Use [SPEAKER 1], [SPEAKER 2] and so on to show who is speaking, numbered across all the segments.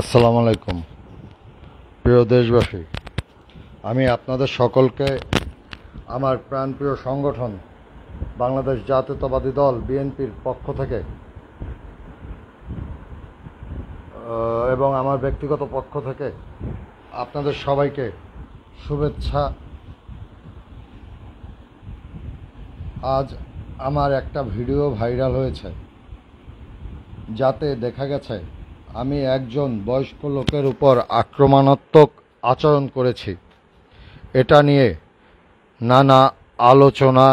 [SPEAKER 1] আসসালামু আলাইকুম প্রিয় দেশবাসী, আমি আপনাদের সকলকে আমার প্রাণপ্রিয় সংগঠন বাংলাদেশ জাতীয়তাবাদী দল বিএনপির পক্ষ থেকে এবং আমার ব্যক্তিগত পক্ষ থেকে আপনাদের সবাইকে শুভেচ্ছা। আজ আমার একটা ভিডিও ভাইরাল হয়েছে, যাতে দেখা গেছে আমি একজন বয়স্ক লোকের উপর আক্রমণাত্মক আচরণ করেছি। এটা নিয়ে নানা আলোচনা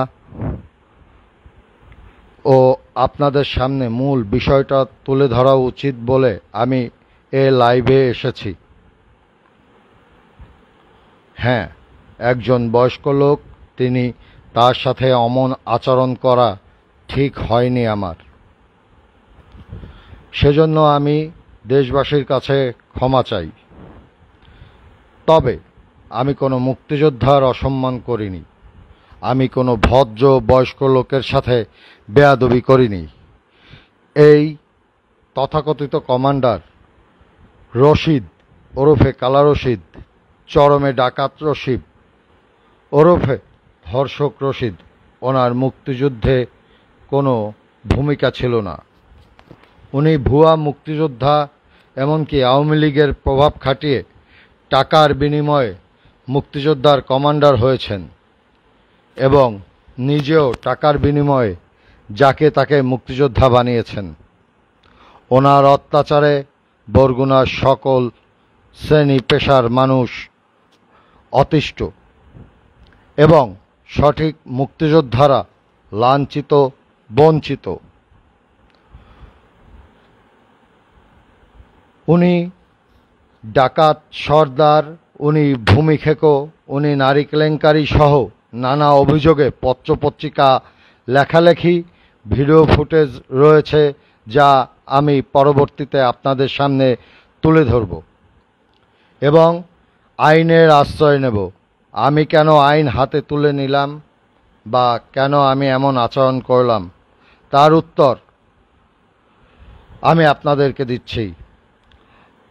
[SPEAKER 1] ও আপনাদের সামনে মূল বিষয়টা তুলে ধরা উচিত বলে আমি লাইভে এসেছি। হ্যাঁ, একজন বয়স্ক লোক, তিনি তার সাথে অমন আচরণ করা ঠিক হয়নি আমার। সেজন্য আমি দেশবাসীর কাছে ক্ষমা চাই। তবে আমি কোনো মুক্তিযোদ্ধার অসম্মান করিনি, আমি কোনো ভদ্র বয়স্ক লোকের সাথে বেয়াদবি করিনি। এই তথাকথিত কমান্ডার রশিদ ওরফে কালা রশিদ, চরমে ডাকাত রশিদ ওরফে ধর্ষক রশিদ, ওনার মুক্তিযুদ্ধে কোনো ভূমিকা ছিল না। উনি ভুয়া মুক্তিযোদ্ধা, এমনকি আওয়ামী লীগের প্রভাব খাটিয়ে টাকার বিনিময়ে মুক্তিযোদ্ধার কমান্ডার হয়েছেন এবং নিজেও টাকার বিনিময়ে যাকে তাকে মুক্তিযোদ্ধা বানিয়েছেন। ওনার অত্যাচারে বরগুনার সকল শ্রেণী পেশার মানুষ অতিষ্ঠ এবং সঠিক মুক্তিযোদ্ধারা লাঞ্ছিত, বঞ্চিত। উনি ডাকাত সর্দার, উনি ভূমি খেকো, উনি নারী কেলেঙ্কারি সহ নানা অভিযোগে পত্রপত্রিকা লেখালেখি, ভিডিও ফুটেজ রয়েছে, যা আমি পরবর্তীতে আপনাদের সামনে তুলে ধরব এবং আইনের আশ্রয় নেব। আমি কেন আইন হাতে তুলে নিলাম বা কেন আমি এমন আচরণ করলাম, তার উত্তর আমি আপনাদেরকে দিচ্ছি।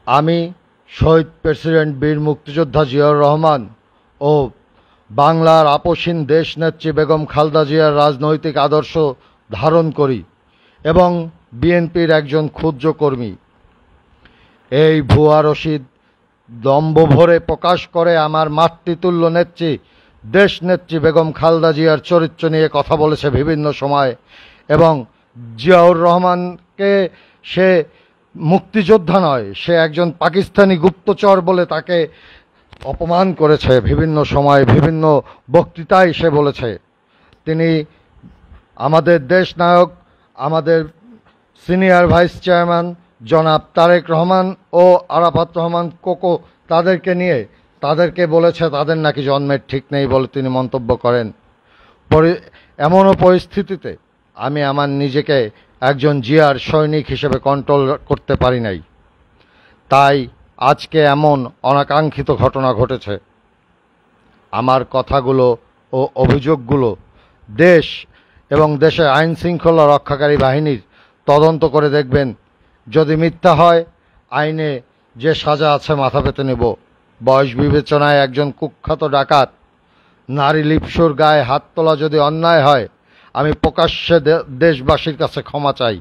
[SPEAKER 1] আমি শহীদ প্রেসিডেন্ট বীর মুক্তিযোদ্ধা জিয়াউর রহমান ও বাংলার আপসহীন দেশনেত্রী বেগম খালেদা জিয়ার রাজনৈতিক আদর্শ ধারণ করি এবং বিএনপির একজন ক্ষুদ্র কর্মী। এই ভুয়া রশিদ দম্ভ ভরে প্রকাশ করে আমার মাতৃতুল্য নেত্রী দেশনেত্রী বেগম খালেদা জিয়ার চরিত্র নিয়ে কথা বলেছে বিভিন্ন সময় এবং জিয়াউর রহমানকে সে মুক্তিযোদ্ধা নয়, সে একজন পাকিস্তানি গুপ্তচর বলে তাকে অপমান করেছে বিভিন্ন সময়, বিভিন্ন বক্তৃতায় সে বলেছে। তিনি আমাদের দেশ নায়ক, আমাদের সিনিয়র ভাইস চেয়ারম্যান জনাব তারেক রহমান ও আরাফাত রহমান কোকো, তাদেরকে নিয়ে তাদেরকে বলেছে তাদের নাকি জন্মের ঠিক নেই বলে তিনি মন্তব্য করেন। এমনও পরিস্থিতিতে আমি আমার নিজেকে একজন জিয়ার সৈনিক হিসেবে কন্ট্রোল করতে পারি নাই, তাই আজকে এমন অনাকাঙ্ক্ষিত ঘটনা ঘটেছে। আমার কথাগুলো ও অভিযোগগুলো দেশ এবং দেশের আইন শৃঙ্খলা রক্ষাকারী বাহিনীর তদন্ত করে দেখবেন। যদি মিথ্যা হয়, আইনে যে সাজা আছে মাথা পেতে নেব। বয়স বিবেচনায় একজন কুখ্যাত ডাকাত, নারী লিপ্সুর গায়ে হাত তোলা যদি অন্যায় হয়, আমি প্রকাশ্যে দেশবাসীর কাছে ক্ষমা চাই।